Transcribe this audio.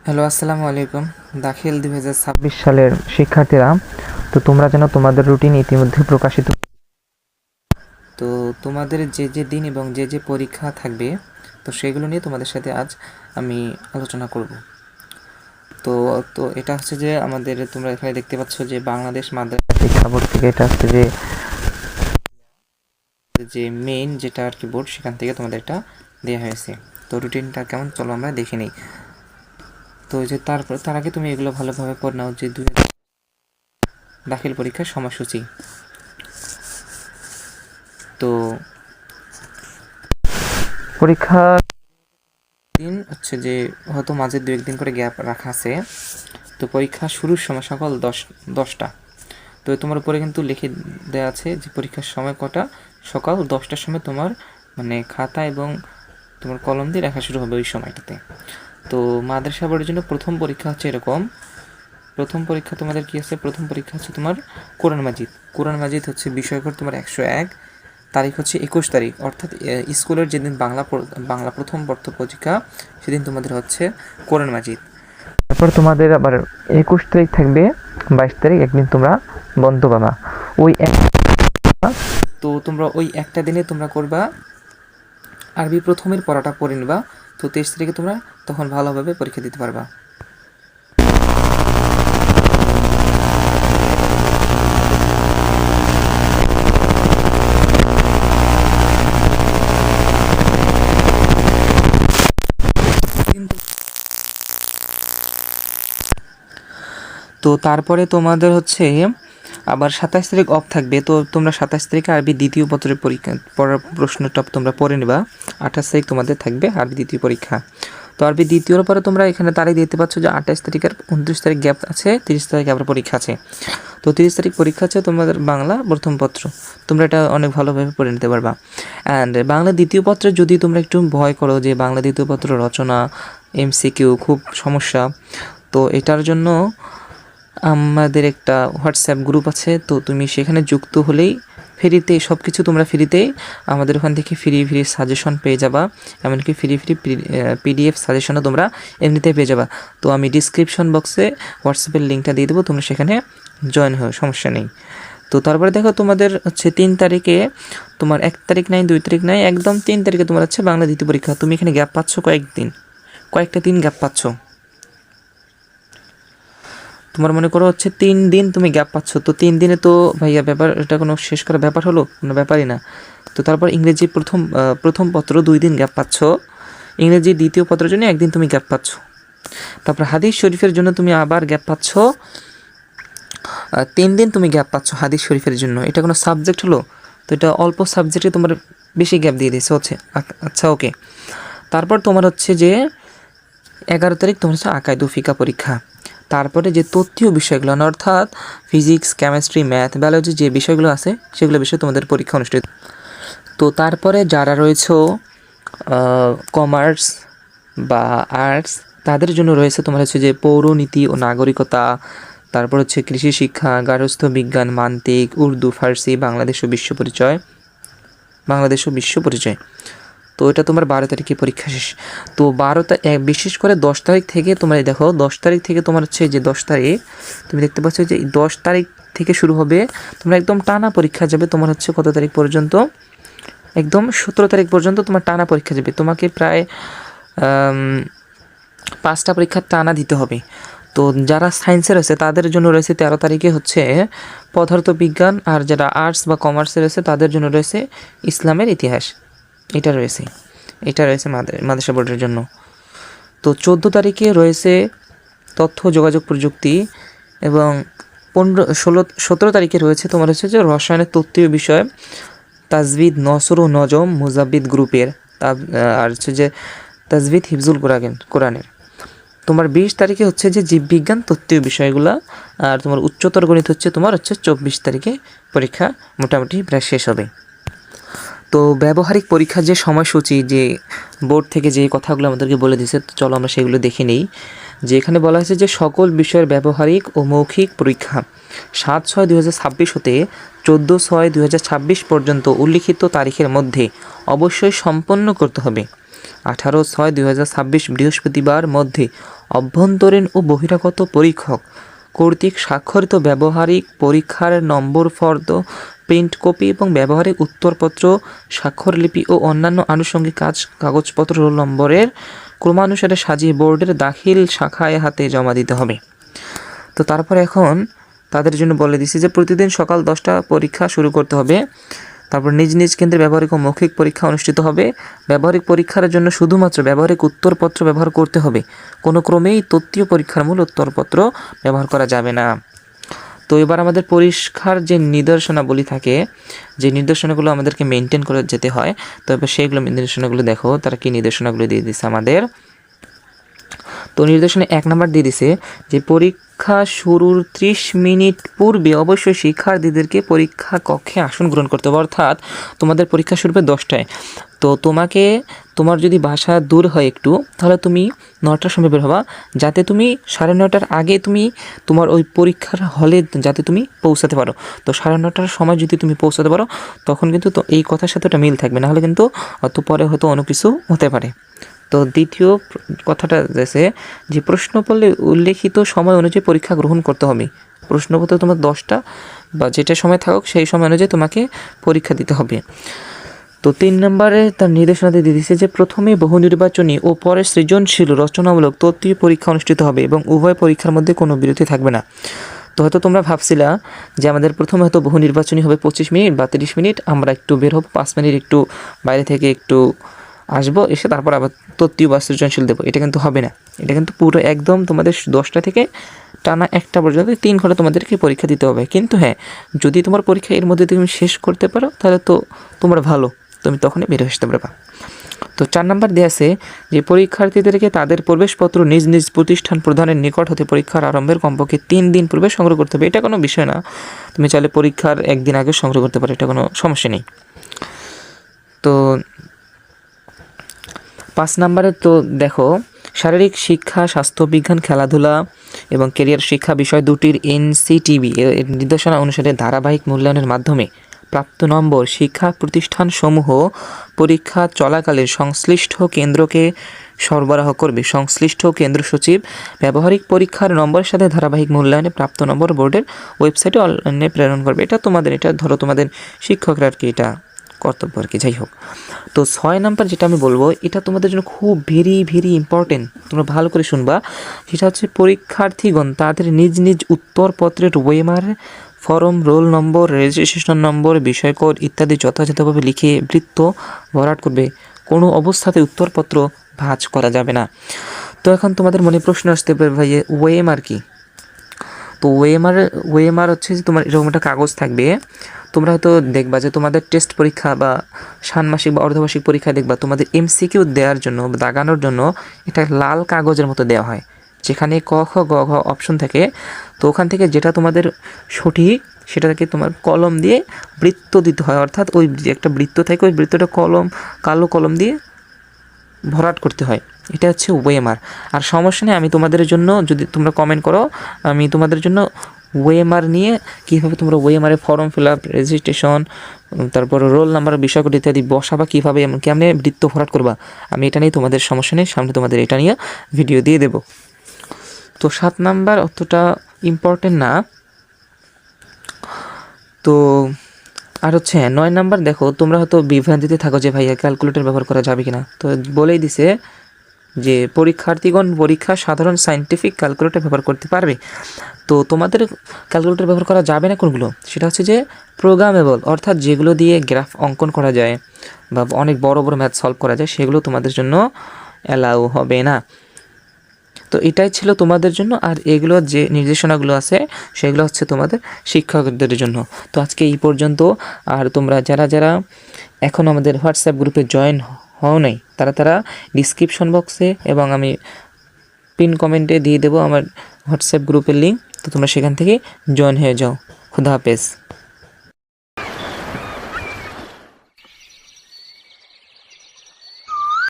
Hello, আসসালামু আলাইকুম। দাখিল 2026 সালের শিক্ষার্থীরা, তো তোমরা যেন তোমাদের রুটিন ইতিমধ্যে প্রকাশিত। তো তোমাদের যে যে দিন এবং যে যে পরীক্ষা থাকবে, তো সেগুলো নিয়ে তোমাদের সাথে আজ আমি আলোচনা করব। তো তো এটা হচ্ছে যে আমাদের, তোমরা এখানে দেখতে পাচ্ছ যে বাংলাদেশ মাদ্রাসা শিক্ষা বোর্ড থেকে এটা হচ্ছে যে যে মেইন যেটা আর কি বোর্ড, সেখান থেকে তোমাদের এটা দেওয়া হয়েছে। তো রুটিনটা কেমন, চলো আমরা দেখে নিই। তো যে তার আগে তুমি এগুলো ভালোভাবে পড়ে নাও যে দাখিল পরীক্ষার সময়সূচি। তো পরীক্ষা দিন হচ্ছে যে হয়তো মাঝে 2-1 দিন করে গ্যাপ রাখা আছে। তো পরীক্ষা শুরুর সময় সকাল 10টা। তো তোমার উপরে কিন্তু লিখে দেওয়া আছে যে পরীক্ষার সময় কটা, সকাল 10টার সময় তোমার মানে খাতা এবং তোমার কলম দিয়ে লেখা শুরু হবে ওই সময়টাতে। তো মাদ্রাসা বোর্ডের জন্য প্রথম পরীক্ষা হচ্ছে এরকম। প্রথম পরীক্ষা তোমাদের কি আছে? প্রথম পরীক্ষা হচ্ছে তোমার কোরআন মাজিদ। কোরআন মাজিদ হচ্ছে বিষয়কর তোমার 101, তারিখ হচ্ছে 21 তারিখ, অর্থাৎ স্কুলের যেদিন বাংলা প্রথম পরীক্ষা, সেদিন তোমাদের হচ্ছে কোরআন মাজিদ। তারপর তোমাদের আবার 21 তারিখ থাকবে, 22 তারিখ একদিন তোমরা বন্ধ পাবা। ওই তো তোমরা ওই একটা দিনে তোমরা করবা আরবি প্রথমের পড়াটা পড়ে নিবা। তো 23 তারিখে তোমরা তখন ভালোভাবে পরীক্ষা দিতে পারবা। তো তারপরে তোমাদের হচ্ছে আবার 27 তারিখ অফ থাকবে। তো তোমরা 27 তারিখে আরবি দ্বিতীয় পত্রের পরীক্ষা পড়ার প্রশ্নটা তোমরা পড়ে নেবা। 28 তারিখ তোমাদের থাকবে আরবি দ্বিতীয় পরীক্ষা। তো আরবি দ্বিতীয়র পরে তোমরা এখানে তারিখ দেখতে পাচ্ছ যে 28 তারিখ আর 29 তারিখ গ্যাপ আছে, 30 তারিখ আবার পরীক্ষা আছে। তো 30 তারিখ পরীক্ষা আছে তোমাদের বাংলা প্রথম পত্র। তোমরা এটা অনেক ভালোভাবে পড়ে নিতে পারবা। অ্যান্ড বাংলা দ্বিতীয় পত্রে যদি তোমরা একটু ভয় করো যে বাংলা দ্বিতীয় পত্র রচনা MCQ খুব সমস্যা, তো এটার জন্য আমাদের একটা হোয়াটসঅ্যাপ গ্রুপ আছে। তো তুমি সেখানে যুক্ত হলেই ফ্রিতে সব কিছু তোমরা ফ্রিতেই আমাদের ওখান থেকে ফ্রি সাজেশন পেয়ে যাবা। এমনকি ফ্রি PDF সাজেশনও তোমরা এমনিতেই পেয়ে যাবা। তো আমি ডিসক্রিপশন বক্সে হোয়াটসঅ্যাপের লিঙ্কটা দিয়ে দেবো, তোমরা সেখানে জয়েন হও, সমস্যা নেই। তো তারপরে দেখো তোমাদের হচ্ছে 3 তারিখে, তোমার 1 তারিখ নাই, 2 তারিখ নাই, একদম 3 তারিখে তোমার হচ্ছে বাংলা দ্বিতীয় পরীক্ষা। তুমি এখানে গ্যাপ পাচ্ছ কয়েকটা দিন গ্যাপ পাচ্ছ। তোমার মনে করো হচ্ছে 3 দিন তুমি গ্যাপ পাচ্ছ। তো 3 দিনে তো ভাইয়া ব্যাপার, এটা কোনো শেষ করা ব্যাপার হলো? কোনো ব্যাপারই না। তো তারপর ইংরেজি প্রথম পত্র 2 দিন গ্যাপ পাচ্ছ, ইংরেজি দ্বিতীয় পত্রের জন্য 1 দিন তুমি গ্যাপ পাচ্ছ। তারপর হাদিস শরীফের জন্য তুমি আবার গ্যাপ পাচ্ছ 3 দিন তুমি গ্যাপ পাচ্ছ হাদিস শরীফের জন্য। এটা কোনো সাবজেক্ট হলো? তো এটা অল্প সাবজেক্টে তোমার বেশি গ্যাপ দিয়ে দিয়েছে হচ্ছে। আচ্ছা, ওকে। তারপর তোমার হচ্ছে যে 11 তারিখ তোমার হচ্ছে আকাইদ ও ফিকা পরীক্ষা। তারপরে যে তথ্যীয় বিষয়গুলো, অর্থাৎ ফিজিক্স, কেমিস্ট্রি, ম্যাথ, বায়োলজি যে বিষয়গুলো আছে সেগুলো বিষয়ে তোমাদের পরীক্ষা অনুষ্ঠিত। তো তারপরে যারা রয়েছে কমার্স বা আর্টস, তাদের জন্য রয়েছে তোমার হচ্ছে যে পৌরনীতি ও নাগরিকতা, তারপর হচ্ছে কৃষি শিক্ষা, গার্হস্থ্য বিজ্ঞান, মান্তিক, উর্দু, ফার্সি, বাংলাদেশ ও বিশ্ব পরিচয়। তো এটা তোমার 12 তারিখে পরীক্ষা শেষ। তো বিশেষ করে 10 তারিখ থেকে তোমরা দেখো, 10 তারিখ থেকে তোমার হচ্ছে যে 10 তারিখ তুমি দেখতে পাচ্ছ যে 10 তারিখ থেকে শুরু হবে, তোমরা একদম টানা পরীক্ষা যাবে। তোমার হচ্ছে কত তারিখ পর্যন্ত? একদম 17 তারিখ পর্যন্ত তোমার টানা পরীক্ষা যাবে। তোমাকে প্রায় 5টা পরীক্ষা টানা দিতে হবে। তো যারা সায়েন্সের রয়েছে তাদের জন্য রয়েছে 13 তারিখে হচ্ছে পদার্থবিজ্ঞান, আর যারা আর্টস বা কমার্সে রয়েছে তাদের জন্য রয়েছে ইসলামের ইতিহাস। এটা রয়েছে মাদ্রাসা বোর্ডের জন্য। তো 14 তারিখে রয়েছে তথ্য যোগাযোগ প্রযুক্তি, এবং 17 তারিখে রয়েছে তোমার হচ্ছে যে রসায়নের তত্ত্বীয় বিষয়, তাজবিদ, নসর ও নজম মুজাব্বিদ গ্রুপের, আর হচ্ছে যে তাজবিদ হিফজুল কোরআনের। তোমার 20 তারিখে হচ্ছে যে জীববিজ্ঞান তত্ত্বীয় বিষয়গুলো, আর তোমার উচ্চতর গণিত হচ্ছে তোমার হচ্ছে 24 তারিখে পরীক্ষা মোটামুটি প্রায় শেষ হবে। তো ব্যবহারিক পরীক্ষার যে সময়সূচি, যে বোর্ড থেকে যে কথাগুলো আমাদেরকে বলে দিয়েছে, তো চলো আমরা সেগুলো দেখে নিই। যে এখানে বলা হয়েছে যে সকল বিষয়ের ব্যবহারিক ও মৌখিক পরীক্ষা 7/6/2026 হতে 14/6/2026 পর্যন্ত উল্লিখিত তারিখের মধ্যে অবশ্যই সম্পন্ন করতে হবে। 18/6/2026 বৃহস্পতিবার মধ্যে অভ্যন্তরীণ ও বহিরাগত পরীক্ষক কর্তৃক স্বাক্ষরিত ব্যবহারিক পরীক্ষার নম্বর ফর্দ, প্রিন্ট কপি এবং ব্যবহারিক উত্তরপত্র, স্বাক্ষরলিপি ও অন্যান্য আনুষঙ্গিক কাগজপত্র রোল নম্বরের ক্রমানুসারে সাজিয়ে বোর্ডের দাখিল শাখায় হাতে জমা দিতে হবে। তো তারপর এখন তাদের জন্য বলে দিছি যে প্রতিদিন সকাল 10টা পরীক্ষা শুরু করতে হবে। তারপর নিজ নিজ কেন্দ্রে ব্যবহারিক ও মৌখিক পরীক্ষা অনুষ্ঠিত হবে। ব্যবহারিক পরীক্ষার জন্য শুধুমাত্র ব্যবহারিক উত্তরপত্র ব্যবহার করতে হবে, কোনো ক্রমেই তত্ত্বীয় পরীক্ষার মূল উত্তরপত্র ব্যবহার করা যাবে না। তো এবার আমাদের পরীক্ষার যে নির্দেশনাবলী থাকে, যে নির্দেশনাগুলো আমাদেরকে মেনটেন করে যেতে হয়, তো এবার সেইগুলো নির্দেশনাগুলো দেখো তারা কি নির্দেশনাগুলো দিয়ে দিচ্ছে আমাদের। তো নির্দেশনা 1 নম্বর দিয়ে দিছে যে পরীক্ষা শুরুর 30 মিনিট পূর্বে অবশ্যই শিক্ষার্থীদেরকে পরীক্ষা কক্ষে আসন গ্রহণ করতে হবে। অর্থাৎ তোমাদের পরীক্ষা শুরু হবে 10টায়। তো তোমার যদি বাসা দূর হয় একটু, তাহলে তুমি 9টার সময় বের হবা, যাতে তুমি 9:30টার আগে তুমি তোমার ওই পরীক্ষার হলে যাতে তুমি পৌঁছাতে পারো। তো 9:30টার সময় যদি তুমি পৌঁছাতে পারো, তখন কিন্তু তো এই কথার সাথে ওটা মিল থাকবে, নাহলে কিন্তু অত পরে হয়তো অন্য কিছু হতে পারে। তো দ্বিতীয় কথাটা আছে যে প্রশ্নপত্রে উল্লেখিত সময় অনুযায়ী পরীক্ষা গ্রহণ করতে হবে। প্রশ্নপত্র তোমার 10টা বা যেটা সময় থাকুক সেই সময় অনুযায়ী তোমাকে পরীক্ষা দিতে হবে। তো 3 নম্বরে তার নির্দেশনাতে দিয়ে দিচ্ছে যে প্রথমে বহু নির্বাচনী ও পরে সৃজনশীল রচনামূলক তত্ত্বীয় পরীক্ষা অনুষ্ঠিত হবে এবং উভয় পরীক্ষার মধ্যে কোনো বিরতি থাকবে না। তো হয়তো তোমরা ভাবছিলা যে আমাদের প্রথমে হয়তো বহু নির্বাচনী হবে 25 মিনিট বা 30 মিনিট, আমরা একটু বের হবো 5 মিনিট একটু বাইরে থেকে একটু আসবো, এসে তারপর আবার তত্ত্বীয় বা সৃজনশীল দেবো। এটা কিন্তু হবে না। এটা কিন্তু পুরো একদম তোমাদের 10টা থেকে টানা 1টা পর্যন্ত 3 ঘন্টা তোমাদেরকে পরীক্ষা দিতে হবে। কিন্তু হ্যাঁ, যদি তোমার পরীক্ষা এর মধ্যে তুমি শেষ করতে পারো তাহলে তো তোমরা ভালো, তুমি তখনই বের আসতে পারবা। তো 4 নম্বর দেওয়া আছে যে পরীক্ষার্থীদেরকে তাদের প্রবেশপত্র নিজ নিজ প্রতিষ্ঠান প্রধানের নিকট হতে পরীক্ষার আরম্ভের কমপক্ষে 3 দিন পূর্বে সংগ্রহ করতে হবে। এটা কোনো বিষয় না, তুমি চাইলে পরীক্ষার 1 দিন আগে সংগ্রহ করতে পারো, এটা কোনো সমস্যা নেই। তো 5 নম্বরে তো দেখো শারীরিক শিক্ষা, স্বাস্থ্যবিজ্ঞান, খেলাধুলা এবং ক্যারিয়ার শিক্ষা বিষয় দুটির NCTB এর নির্দেশনা অনুসারে ধারাবাহিক মূল্যায়নের মাধ্যমে প্রাপ্ত নম্বর শিক্ষা প্রতিষ্ঠানসমূহ পরীক্ষা চলাকালে সংশ্লিষ্ট কেন্দ্রকে সরবরাহ করবে। সংশ্লিষ্ট কেন্দ্র সচিব ব্যবহারিক পরীক্ষার নম্বরের সাথে ধারাবাহিক মূল্যায়নে প্রাপ্ত নম্বর বোর্ডের ওয়েবসাইটে অনলাইনে প্রেরণ করবে। এটা ধরো তোমাদের শিক্ষকরা আর কি এটা কর্তব্য আর কি, যাই হোক। তো 6 নাম্বার যেটা আমি বলবো, এটা তোমাদের জন্য খুব ভেরি ভেরি ইম্পর্টেন্ট, তোমরা ভালো করে শুনবা। সেটা হচ্ছে পরীক্ষার্থীগণ তাদের নিজ নিজ উত্তরপত্রের OMR form, roll number, registration number, বিষয়কোড ইত্যাদি যথাযথভাবে লিখে বৃত্ত ভরাট করবে। কোনো অবস্থাতে উত্তরপত্র ভাঁজ করা যাবে না। তো এখন তোমাদের মনে প্রশ্ন আসতে পারে, ভাই ওয়েমার কি? তো ওয়েমার হচ্ছে যে তোমার এরকম একটা কাগজ থাকবে, তোমরা হয়তো দেখবা যে তোমাদের টেস্ট পরীক্ষা বা ষান্মাসিক বা অর্ধবার্ষিক পরীক্ষা দেখবা তোমাদের MCQ দেওয়ার জন্য, দাগানোর জন্য এটা লাল কাগজের মতো দেওয়া হয়, যেখানে ক খ গ ঘ অপশন থাকে। তো ওখান থেকে যেটা তোমাদের সঠিক সেটাকে তোমার কলম দিয়ে বৃত্ত দিতে হয়, অর্থাৎ ওই যে একটা বৃত্ত থাকে ওই বৃত্তটা কালো কলম দিয়ে ভরাট করতে হয়। এটা হচ্ছে ওয়েমার। আর সমস্যা নেই, আমি তোমাদের জন্য, যদি তোমরা কমেন্ট করো, আমি তোমাদের জন্য ওয়েমার নিয়ে কীভাবে তোমরা ওয়েমারে ফর্ম ফিল আপ, রেজিস্ট্রেশন, তারপর রোল নাম্বার, বিষয়কোড ইত্যাদি বসাবা, কীভাবে কেমনে বৃত্ত ভরাট করবা, আমি এটা নিয়ে তোমাদের সমস্যা নেই, সামনে তোমাদের এটা নিয়ে ভিডিও দিয়ে দেব। তো 7 নাম্বার অতটা ইম্পর্টেন্ট না। তো আর হচ্ছে 9 নাম্বার দেখো, তোমরা হয়তো বিভ্রান্তিতে থাকো যে ভাইয়া ক্যালকুলেটর ব্যবহার করা যাবে কিনা। তো বলেই দিছে যে পরীক্ষার্থীগণ পরীক্ষা সাধারণ সায়েন্টিফিক ক্যালকুলেটর ব্যবহার করতে পারবে। তো তোমাদের ক্যালকুলেটর ব্যবহার করা যাবে না কোনগুলো, সেটা হচ্ছে যে প্রোগ্রামেবল, অর্থাৎ যেগুলো দিয়ে গ্রাফ অঙ্কন করা যায় বা অনেক বড় বড় ম্যাথ সলভ করা যায়, সেগুলো তোমাদের জন্য অ্যালাউ হবে না। তো এটাই ছিল তোমাদের জন্য। আর এগুলো যে নির্দেশনাগুলো আছে সেগুলো হচ্ছে তোমাদের শিক্ষকদের জন্য। তো আজকে এই পর্যন্ত। আর তোমরা যারা এখন আমাদের হোয়াটসঅ্যাপ গ্রুপে জয়েন হও নাই, তারা ডিসক্রিপশন বক্সে এবং আমি পিন কমেন্টে দিয়ে দেবো আমার হোয়াটসঅ্যাপ গ্রুপের লিঙ্ক, তো তোমরা সেখান থেকে জয়েন হয়ে যাও। খুদা হাফেজ।